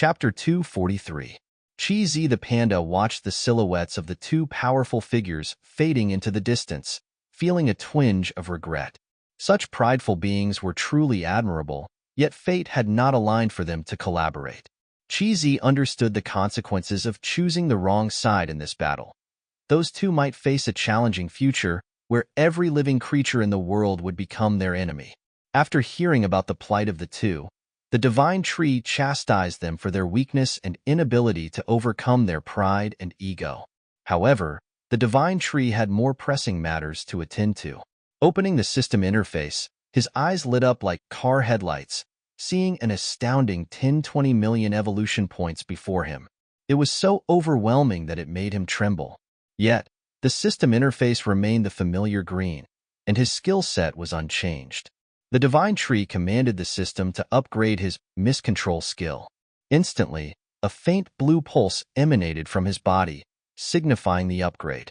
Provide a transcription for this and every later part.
Chapter 243. Chi-Zi the panda watched the silhouettes of the two powerful figures fading into the distance, feeling a twinge of regret. Such prideful beings were truly admirable, yet fate had not aligned for them to collaborate. Chi-Zi understood the consequences of choosing the wrong side in this battle. Those two might face a challenging future where every living creature in the world would become their enemy. After hearing about the plight of the two, the divine tree chastised them for their weakness and inability to overcome their pride and ego. However, the divine tree had more pressing matters to attend to. Opening the system interface, his eyes lit up like car headlights, seeing an astounding 10-20 million evolution points before him. It was so overwhelming that it made him tremble. Yet, the system interface remained the familiar green, and his skill set was unchanged. The divine tree commanded the system to upgrade his miscontrol skill. Instantly, a faint blue pulse emanated from his body, signifying the upgrade.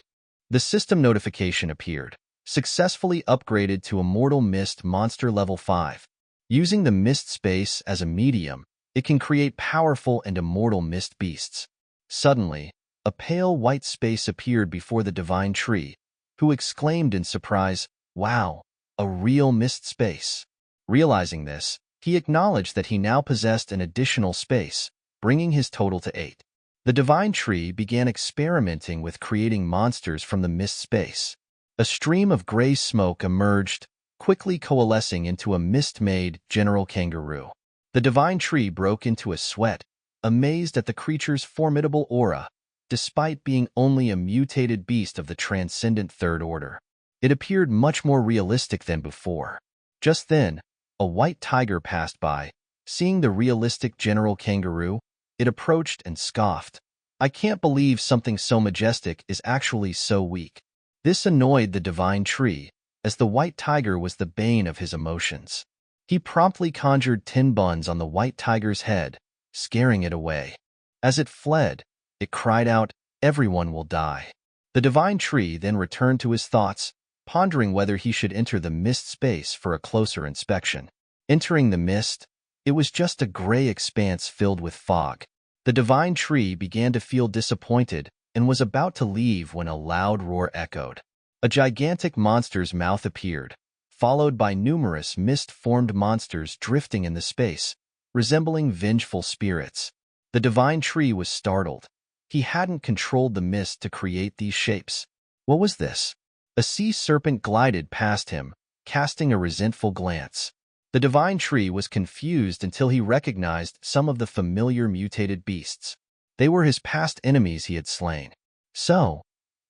The system notification appeared, successfully upgraded to Immortal Mist Monster Level 5. Using the mist space as a medium, it can create powerful and immortal mist beasts. Suddenly, a pale white space appeared before the divine tree, who exclaimed in surprise, "Wow, a real mist space." Realizing this, he acknowledged that he now possessed an additional space, bringing his total to 8. The divine tree began experimenting with creating monsters from the mist space. A stream of gray smoke emerged, quickly coalescing into a mist-made general kangaroo. The divine tree broke into a sweat, amazed at the creature's formidable aura, despite being only a mutated beast of the transcendent Third Order. It appeared much more realistic than before. Just then, a white tiger passed by. Seeing the realistic general kangaroo, it approached and scoffed. "I can't believe something so majestic is actually so weak." This annoyed the divine tree, as the white tiger was the bane of his emotions. He promptly conjured 10 buns on the white tiger's head, scaring it away. As it fled, it cried out, "Everyone will die." The divine tree then returned to his thoughts, pondering whether he should enter the mist space for a closer inspection. Entering the mist, it was just a gray expanse filled with fog. The divine tree began to feel disappointed and was about to leave when a loud roar echoed. A gigantic monster's mouth appeared, followed by numerous mist-formed monsters drifting in the space, resembling vengeful spirits. The divine tree was startled. He hadn't controlled the mist to create these shapes. What was this? A sea serpent glided past him, casting a resentful glance. The divine tree was confused until he recognized some of the familiar mutated beasts. They were his past enemies he had slain. So,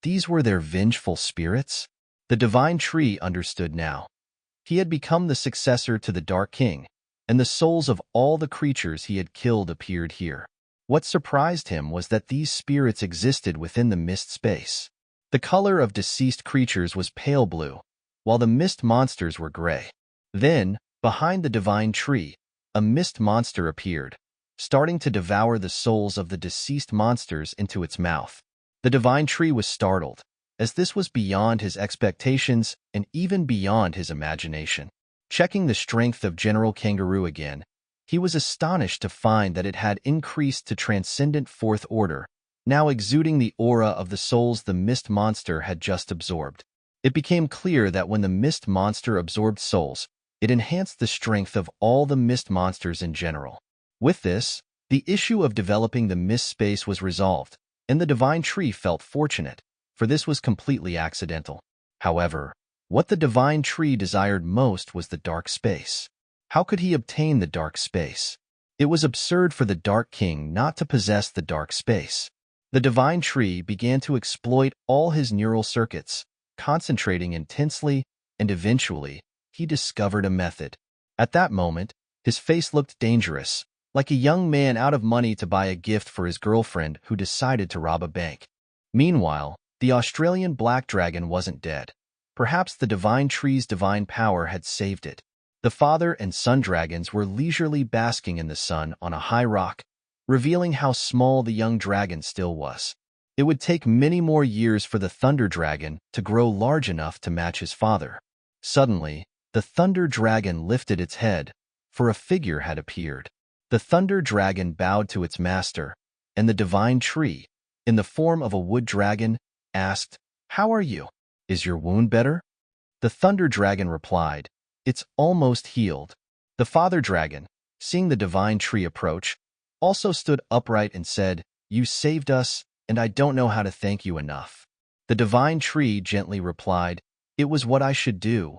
these were their vengeful spirits? The divine tree understood now. He had become the successor to the Dark King, and the souls of all the creatures he had killed appeared here. What surprised him was that these spirits existed within the mist space. The color of deceased creatures was pale blue, while the mist monsters were gray. Then, behind the divine tree, a mist monster appeared, starting to devour the souls of the deceased monsters into its mouth. The divine tree was startled, as this was beyond his expectations and even beyond his imagination. Checking the strength of General Kangaroo again, he was astonished to find that it had increased to Transcendent Fourth Order, now exuding the aura of the souls the mist monster had just absorbed. It became clear that when the mist monster absorbed souls, it enhanced the strength of all the mist monsters in general. With this, the issue of developing the mist space was resolved, and the divine tree felt fortunate, for this was completely accidental. However, what the divine tree desired most was the dark space. How could he obtain the dark space? It was absurd for the Dark King not to possess the dark space. The divine tree began to exploit all his neural circuits, concentrating intensely, and eventually, he discovered a method. At that moment, his face looked dangerous, like a young man out of money to buy a gift for his girlfriend who decided to rob a bank. Meanwhile, the Australian black dragon wasn't dead. Perhaps the divine tree's divine power had saved it. The father and son dragons were leisurely basking in the sun on a high rock, revealing how small the young dragon still was. It would take many more years for the thunder dragon to grow large enough to match his father. Suddenly, the thunder dragon lifted its head, for a figure had appeared. The thunder dragon bowed to its master, and the divine tree, in the form of a wood dragon, asked, "How are you? Is your wound better?" The thunder dragon replied, "It's almost healed." The father dragon, seeing the divine tree approach, also stood upright and said, "You saved us, and I don't know how to thank you enough." The divine tree gently replied, "It was what I should do,"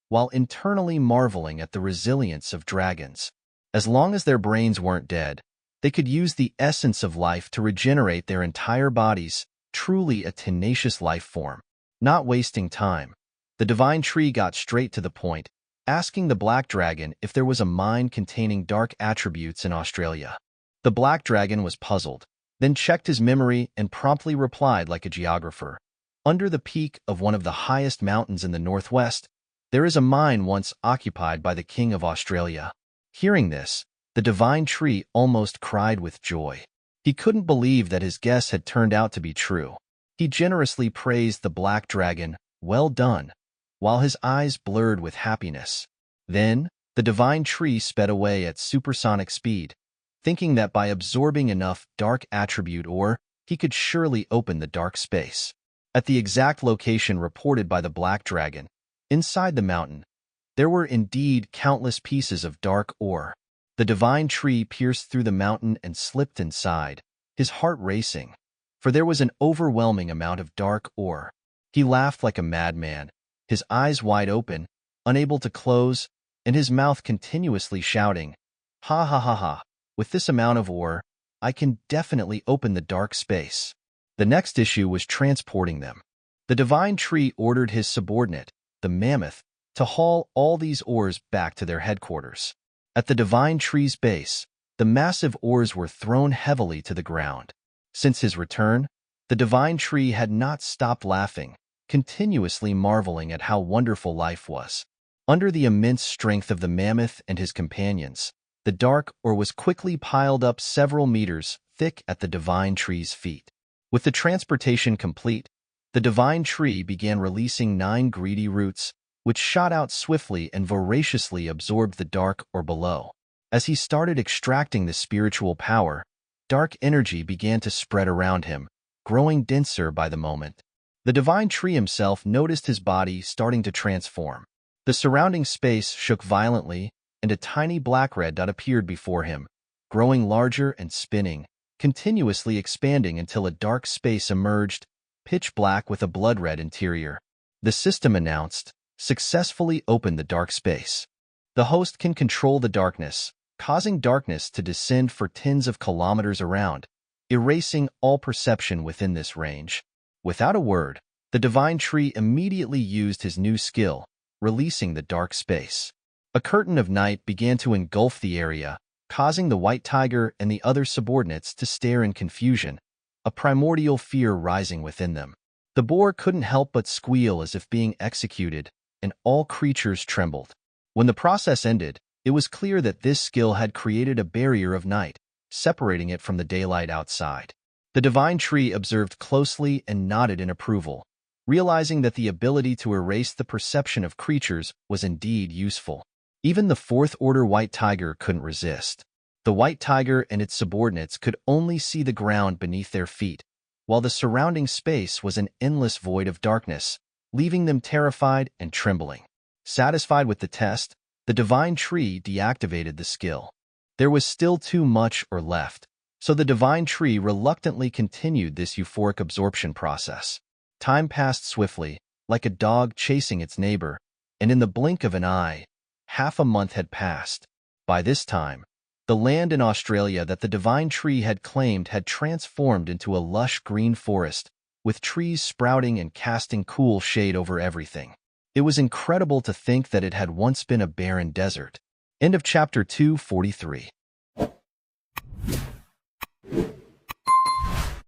while internally marveling at the resilience of dragons. As long as their brains weren't dead, they could use the essence of life to regenerate their entire bodies, truly a tenacious life form. Not wasting time, the divine tree got straight to the point, asking the black dragon if there was a mine containing dark attributes in Australia. The black dragon was puzzled, then checked his memory and promptly replied like a geographer. Under the peak of one of the highest mountains in the northwest, there is a mine once occupied by the King of Australia. Hearing this, the divine tree almost cried with joy. He couldn't believe that his guess had turned out to be true. He generously praised the black dragon, "Well done," while his eyes blurred with happiness. Then, the divine tree sped away at supersonic speed, thinking that by absorbing enough dark attribute ore, he could surely open the dark space. At the exact location reported by the black dragon, inside the mountain, there were indeed countless pieces of dark ore. The divine tree pierced through the mountain and slipped inside, his heart racing, for there was an overwhelming amount of dark ore. He laughed like a madman, his eyes wide open, unable to close, and his mouth continuously shouting, "Ha ha ha ha, with this amount of ore, I can definitely open the dark space." The next issue was transporting them. The divine tree ordered his subordinate, the mammoth, to haul all these ores back to their headquarters. At the divine tree's base, the massive ores were thrown heavily to the ground. Since his return, the divine tree had not stopped laughing, continuously marveling at how wonderful life was. Under the immense strength of the mammoth and his companions, the dark ore was quickly piled up several meters thick at the divine tree's feet. With the transportation complete, the divine tree began releasing 9 greedy roots, which shot out swiftly and voraciously absorbed the dark ore below. As he started extracting the spiritual power, dark energy began to spread around him, growing denser by the moment. The divine tree himself noticed his body starting to transform. The surrounding space shook violently, and a tiny black red dot appeared before him, growing larger and spinning, continuously expanding until a dark space emerged, pitch black with a blood-red interior. The system announced, "Successfully opened the dark space." The host can control the darkness, causing darkness to descend for tens of kilometers around, erasing all perception within this range. Without a word, the divine tree immediately used his new skill, releasing the dark space. A curtain of night began to engulf the area, causing the white tiger and the other subordinates to stare in confusion, a primordial fear rising within them. The boar couldn't help but squeal as if being executed, and all creatures trembled. When the process ended, it was clear that this skill had created a barrier of night, separating it from the daylight outside. The divine tree observed closely and nodded in approval, realizing that the ability to erase the perception of creatures was indeed useful. Even the fourth-order white tiger couldn't resist. The white tiger and its subordinates could only see the ground beneath their feet, while the surrounding space was an endless void of darkness, leaving them terrified and trembling. Satisfied with the test, the divine tree deactivated the skill. There was still too much ore left, so the divine tree reluctantly continued this euphoric absorption process. Time passed swiftly, like a dog chasing its neighbor, and in the blink of an eye, half a month had passed. By this time, the land in Australia that the divine tree had claimed had transformed into a lush green forest, with trees sprouting and casting cool shade over everything. It was incredible to think that it had once been a barren desert. End of chapter 243.